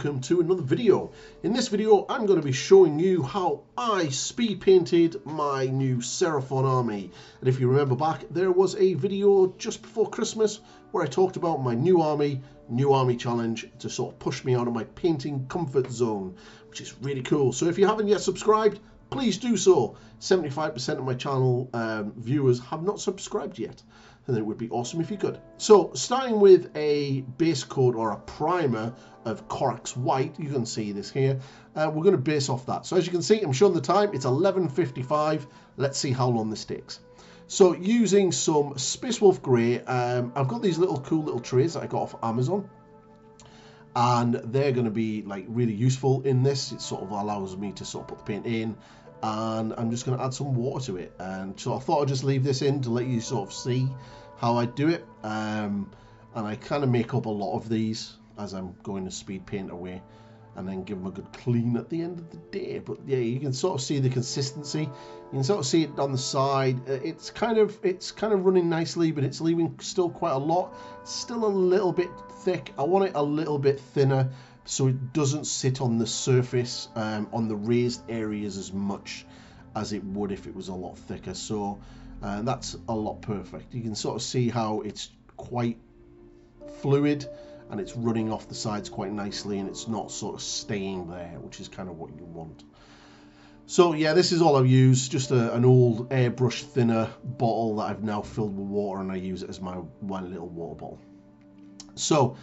welcome to another video. In this video I'm going to be showing you how I speed painted my new Seraphon army. And if you remember back, there was a video just before Christmas where I talked about my new army challenge to sort of push me out of my painting comfort zone, which is really cool. So if you haven't yet subscribed, please do so. 75% of my channel viewers have not subscribed yet, and it would be awesome if you could. So starting with a base coat or a primer of Corax White, you can see this here, we're going to base off that. So as you can see, I'm showing the time, it's 11:55. Let's see how long this takes. So using some Space Wolf Grey, I've got these cool little trays that I got off Amazon, and they're going to be like really useful in this. It sort of allows me to sort of put the paint in, and I'm just going to add some water to it. And so I thought I'd just leave this in to let you sort of see how I do it. And I kind of make up a lot of these as I'm going to speed paint away, and then give them a good clean at the end of the day. But yeah, you can sort of see the consistency. You can sort of see it on the side. It's kind of running nicely, but it's leaving still quite a lot. It's still a little bit thick. I want it a little bit thinner so it doesn't sit on the surface on the raised areas as much as it would if it was a lot thicker. So that's a lot perfect. You can sort of see how it's quite fluid and it's running off the sides quite nicely, and it's not sort of staying there, which is kind of what you want. So yeah, this is all I've used, just an old airbrush thinner bottle that I've now filled with water, and I use it as my one little water bottle. So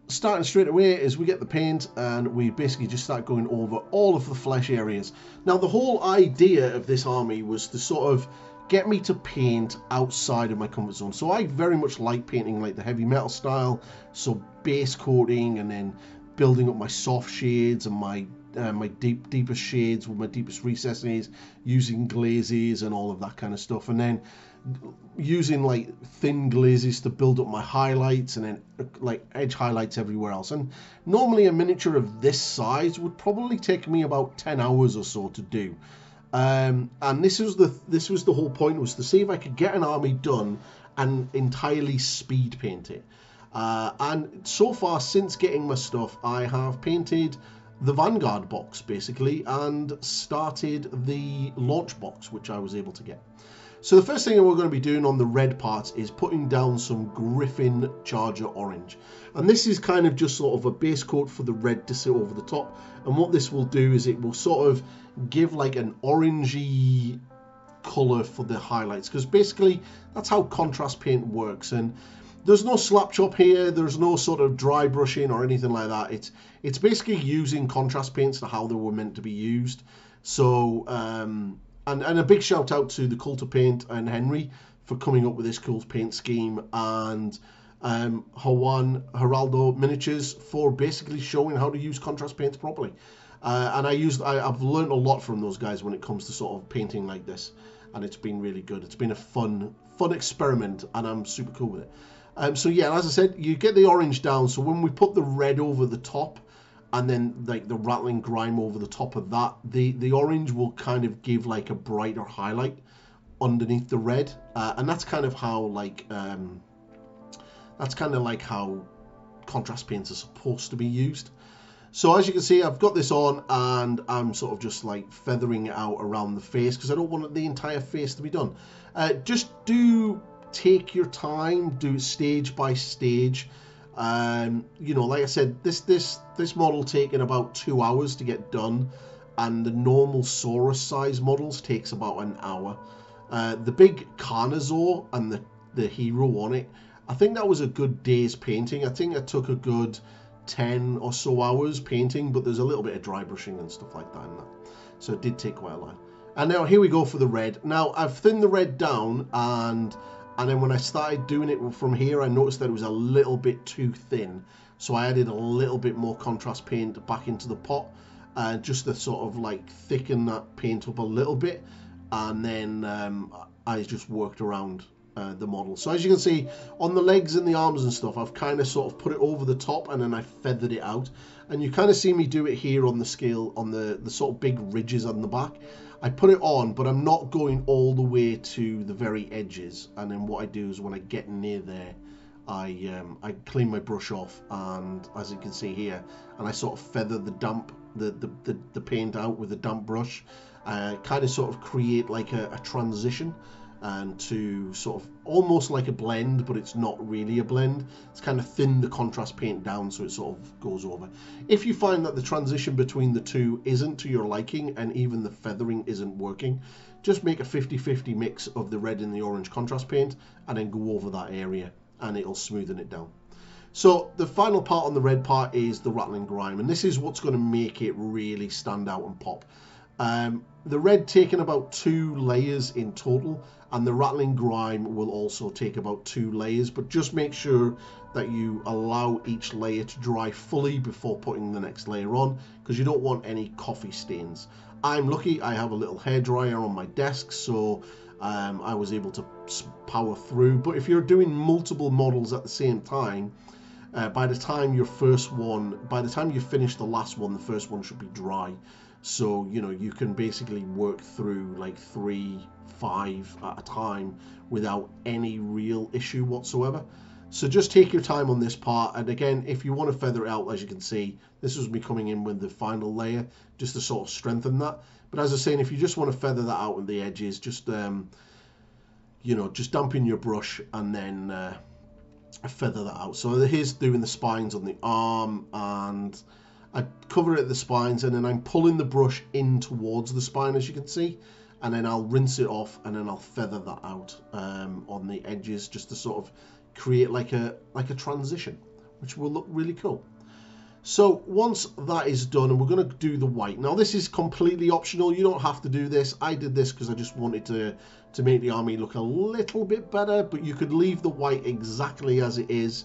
starting straight away is we get the paint, and we basically just start going over all of the flesh areas. Now the whole idea of this army was to sort of get me to paint outside of my comfort zone. So I very much like painting like the heavy metal style, so base coating and then building up my soft shades and my deepest shades with my deepest recesses, using glazes and all of that kind of stuff, and then using like thin glazes to build up my highlights, and then like edge highlights everywhere else. And normally a miniature of this size would probably take me about 10 hours or so to do. And this was the whole point, was to see if I could get an army done and entirely speed paint it. And so far, since getting my stuff, I have painted the Vanguard box basically, and started the launch box, which I was able to get. So the first thing that we're going to be doing on the red parts is putting down some Griffin Charger Orange. And this is kind of just sort of a base coat for the red to sit over the top. And what this will do is it will sort of give like an orangey color for the highlights, because basically that's how contrast paint works. And there's no slap chop here, there's no sort of dry brushing or anything like that. It's basically using contrast paints to how they were meant to be used. So and a big shout out to the Culture Paint and Henry for coming up with this cool paint scheme, and Juan Geraldo Miniatures for basically showing how to use contrast paints properly. And I've learned a lot from those guys when it comes to sort of painting like this, and it's been really good. It's been a fun experiment, and I'm super cool with it. So yeah, as I said, you get the orange down, so when we put the red over the top, and then like the rattling grime over the top of that, the orange will kind of give like a brighter highlight underneath the red, and that's kind of how how contrast paints are supposed to be used. So as you can see, I've got this on, and I'm sort of just like feathering it out around the face, because I don't want the entire face to be done. Just do take your time, do it stage by stage. You know, like I said, this model taking about 2 hours to get done, and the normal Saurus size models takes about an hour. The big Carnosaur and the hero on it, I think that was a good day's painting. I think it took a good 10 or so hours painting, but there's a little bit of dry brushing and stuff like that in that, so it did take quite a while. And now here we go for the red. Now I've thinned the red down, and then when I started doing it from here, I noticed that it was a little bit too thin. So I added a little bit more contrast paint back into the pot, just to sort of like thicken that paint up a little bit. And then I just worked around the model. So as you can see, on the legs and the arms and stuff, I've kind of sort of put it over the top, and then I feathered it out. And you kind of see me do it here on the scale, on the sort of big ridges on the back. I put it on, but I'm not going all the way to the very edges. And then what I do is when I get near there, I clean my brush off, and as you can see here, and I sort of feather the paint out with the damp brush, kind of sort of create like a transition, and to sort of almost like a blend, but it's not really a blend. It's kind of thin the contrast paint down so it sort of goes over. If you find that the transition between the two isn't to your liking, and even the feathering isn't working, just make a 50-50 mix of the red and the orange contrast paint, and then go over that area, and it'll smoothen it down. So the final part on the red part is the rattling grime, and this is what's going to make it really stand out and pop. The red taking about 2 layers in total, and the rattling grime will also take about 2 layers, but just make sure that you allow each layer to dry fully before putting the next layer on, because you don't want any coffee stains. I'm lucky I have a little hairdryer on my desk, so I was able to power through. But if you're doing multiple models at the same time, by the time you finish the last one, the first one should be dry. So, you know, you can basically work through like 3, 5 at a time without any real issue whatsoever. So just take your time on this part. And again, if you want to feather it out, as you can see, this was me coming in with the final layer just to sort of strengthen that. But as I was saying, if you just want to feather that out on the edges, just, you know, just dampen your brush and then feather that out. So here's doing the spines on the arm, and I cover it at the spines, and then I'm pulling the brush in towards the spine, as you can see, and then I'll rinse it off, and then I'll feather that out on the edges, just to sort of create like a transition, which will look really cool. So once that is done, and we're going to do the white. Now this is completely optional. You don't have to do this. I did this because I just wanted to make the army look a little bit better, but you could leave the white exactly as it is.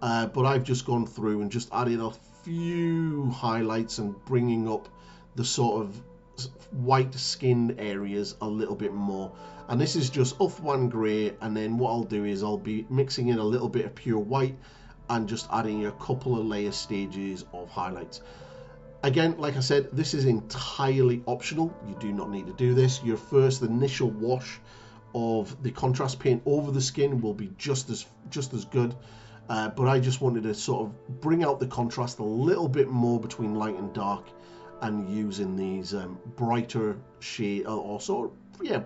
But I've just gone through and just added a few highlights and bringing up the sort of white skinned areas a little bit more. And this is just Uthwan grey, and then what I'll do is I'll be mixing in a little bit of pure white and just adding a couple of layer stages of highlights. Again, like I said, this is entirely optional. You do not need to do this. Your first initial wash of the contrast paint over the skin will be just as good. But I just wanted to sort of bring out the contrast a little bit more between light and dark, and using these brighter shade,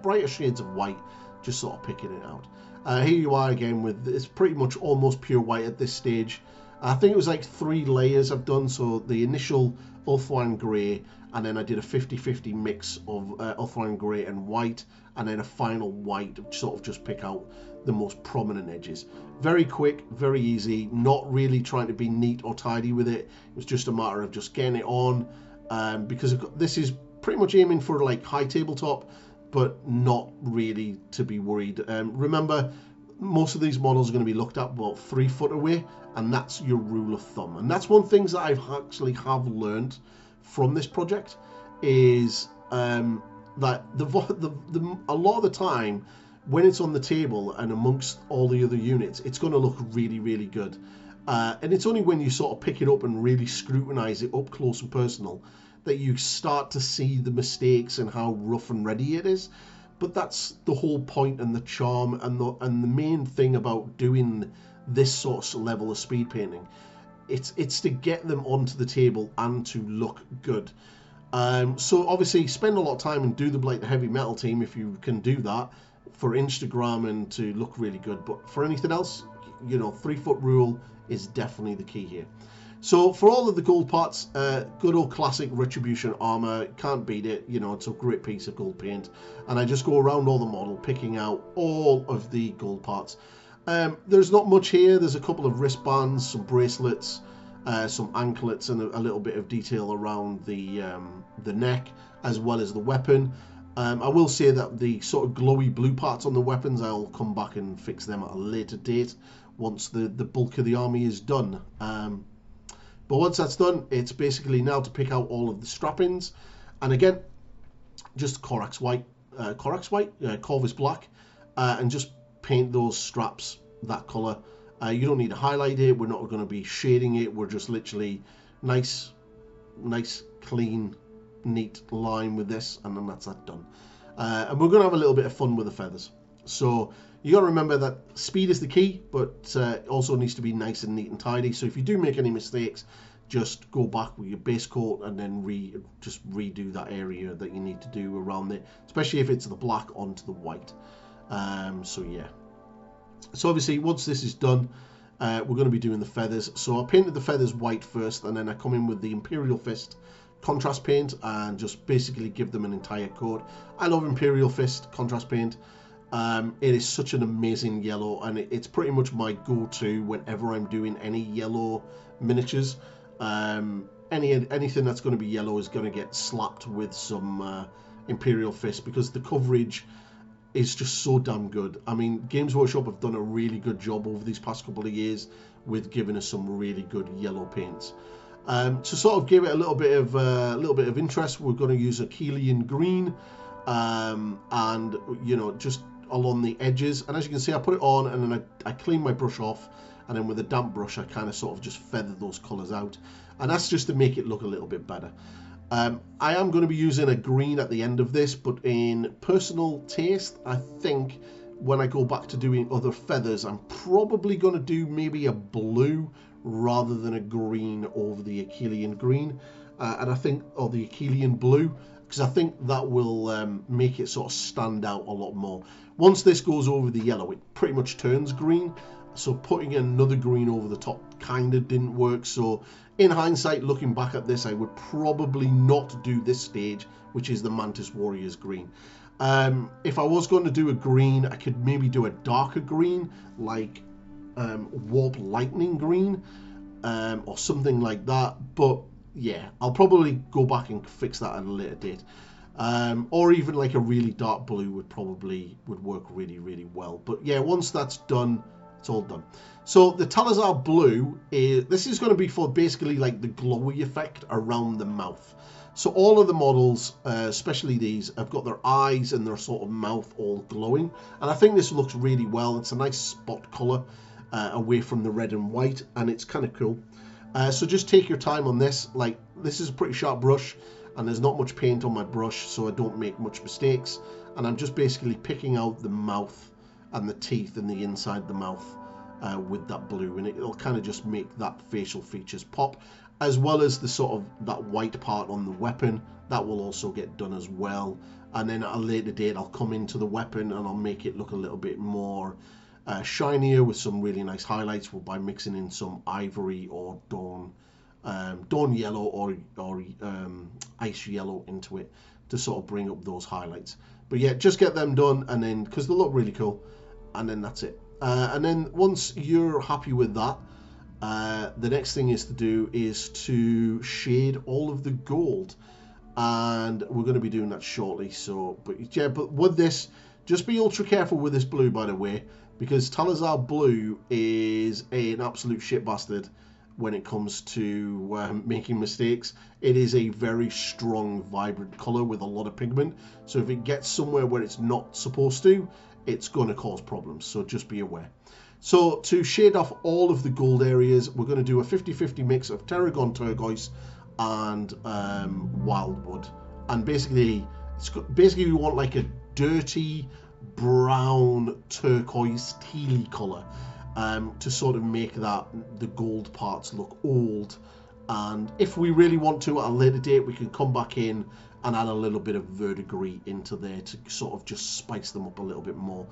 brighter shades of white, just sort of picking it out. Here you are again with, it's pretty much almost pure white at this stage. I think it was like 3 layers I've done. So the initial Uthwan grey, and then I did a 50-50 mix of Uthwan grey and white, and then a final white to sort of just pick out the most prominent edges. Very quick, very easy, not really trying to be neat or tidy with it. It was just a matter of just getting it on, because this is pretty much aiming for like high tabletop, but not really to be worried. Remember, most of these models are going to be looked at about 3 foot away, and that's your rule of thumb. And that's one thing that I've actually learned from this project, is that a lot of the time when it's on the table and amongst all the other units, it's going to look really, really good. And it's only when you sort of pick it up and really scrutinize it up close and personal that you start to see the mistakes and how rough and ready it is. But that's the whole point and the charm and the main thing about doing this sort of level of speed painting. It's to get them onto the table and to look good. So obviously spend a lot of time and do the heavy metal team if you can do that for Instagram and to look really good. But for anything else, you know, 3 foot rule is definitely the key here. So for all of the gold parts, good old classic Retribution armor, can't beat it. You know, it's a great piece of gold paint. And I just go around all the model picking out all of the gold parts. There's not much here. There's a couple of wristbands, some bracelets, some anklets, and a little bit of detail around the neck, as well as the weapon. I will say that the sort of glowy blue parts on the weapons, I'll come back and fix them at a later date once the bulk of the army is done. But once that's done, it's basically now to pick out all of the strappings. And again, just Corvus black, and just paint those straps that color. You don't need to highlight it. We're not going to be shading it. We're just literally nice, clean, neat line with this, and then that's that done. And we're going to have a little bit of fun with the feathers. So you got to remember that speed is the key, but it also needs to be nice and neat and tidy. So if you do make any mistakes, just go back with your base coat and then just redo that area that you need to do around it, especially if it's the black onto the white. So yeah. So obviously once this is done, we're going to be doing the feathers. So I painted the feathers white first, and then I come in with the Imperial Fist contrast paint and just basically give them an entire coat. I love Imperial Fist contrast paint. It is such an amazing yellow, and it's pretty much my go-to whenever I'm doing any yellow miniatures. Anything that's going to be yellow is going to get slapped with some Imperial Fist, because the coverage is just so damn good. I mean, Games Workshop have done a really good job over these past couple of years with giving us some really good yellow paints. To sort of give it a little bit of interest, we're going to use a Keelian green, and you know, just along the edges. And as you can see, I put it on, and then I clean my brush off, and then with a damp brush I kind of sort of just feather those colours out, and that's just to make it look a little bit better. I am going to be using a green at the end of this, but in personal taste, I think when I go back to doing other feathers, I'm probably going to do maybe a blue rather than a green over the Achillean green, and I think, or the Achillean blue, because I think that will make it sort of stand out a lot more. Once this goes over the yellow, it pretty much turns green, so putting another green over the top kind of didn't work. So in hindsight, looking back at this, I would probably not do this stage, which is the Mantis Warriors green. If I was going to do a green, I could maybe do a darker green, like Warp Lightning green, or something like that. But yeah, I'll probably go back and fix that at a later date. Or even like a really dark blue would work really, really well. But yeah, once that's done, it's all done. So the Talazar blue this is going to be for basically like the glowy effect around the mouth. So all of the models, especially these, have got their eyes and their sort of mouth all glowing, and I think this looks really well. It's a nice spot color away from the red and white, and it's kind of cool. So just take your time on this. Like, this is a pretty sharp brush, and there's not much paint on my brush, so I don't make much mistakes. And I'm just basically picking out the mouth and the teeth and the inside of the mouth with that blue, and it'll kind of just make that facial features pop, as well as the sort of that white part on the weapon. That will also get done as well. And then at a later date, I'll come into the weapon and I'll make it look a little bit more shinier with some really nice highlights by mixing in some ivory or dawn yellow or ice yellow into it to sort of bring up those highlights. But yeah, just get them done, and then, because they look really cool, and then that's it. And then once you're happy with that, the next thing is to shade all of the gold, and we're going to be doing that shortly. So, but yeah, but with this, just be ultra careful with this blue, by the way, because Talazar blue is an absolute shit bastard when it comes to making mistakes. It is a very strong, vibrant color with a lot of pigment, so if it gets somewhere where it's not supposed to, it's going to cause problems, so just be aware. So to shade off all of the gold areas, we're going to do a 50-50 mix of Tarragon Turquoise and Wildwood, and basically we want like a dirty brown turquoise tealy color, to sort of make the gold parts look old. And if we really want to at a later date, we can come back in and add a little bit of verdigris into there to sort of just spice them up a little bit more.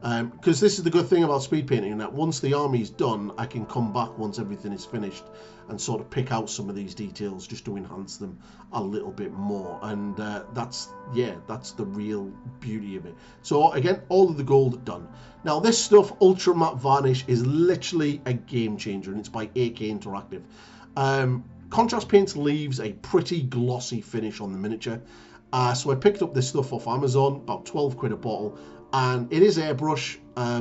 Because this is the good thing about speed painting, that once the army's done, I can come back once everything is finished and sort of pick out some of these details just to enhance them a little bit more. And that's the real beauty of it. So again, all of the gold done. Now this stuff, Ultra Matte Varnish, is literally a game changer, and it's by AK Interactive. Contrast Paints leaves a pretty glossy finish on the miniature. So I picked up this stuff off Amazon, about 12 quid a bottle, and it is airbrush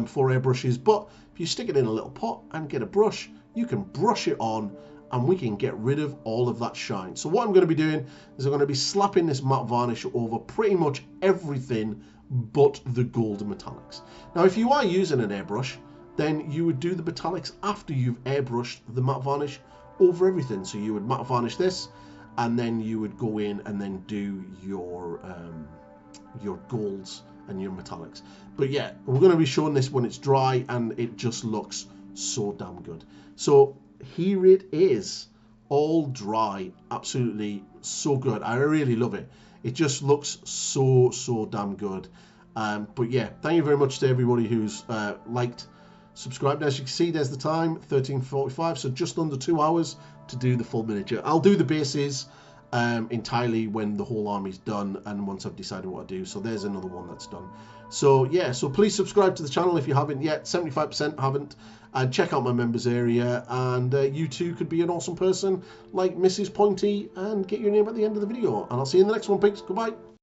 for airbrushes, but if you stick it in a little pot and get a brush, you can brush it on and we can get rid of all of that shine. So what I'm going to be doing is I'm going to be slapping this matte varnish over pretty much everything but the gold metallics. Now if you are using an airbrush, then you would do the metallics after you've airbrushed the matte varnish over everything. So you would matte varnish this, and then you would go in and then do your golds and your metallics. But yeah, we're going to be showing this when it's dry, and it just looks so damn good. So here it is, all dry. Absolutely so good. I really love it. It just looks so damn good. But yeah, thank you very much to everybody who's liked, subscribed. As you can see, there's the time, 13:45, so just under 2 hours to do the full miniature. I'll do the bases entirely when the whole army's done, and once I've decided what to do. So there's another one that's done. So yeah, so please subscribe to the channel if you haven't yet. 75% haven't. And check out my members area, and you too could be an awesome person like Mrs. Pointy and get your name at the end of the video. And I'll see you in the next one, peeps. Goodbye.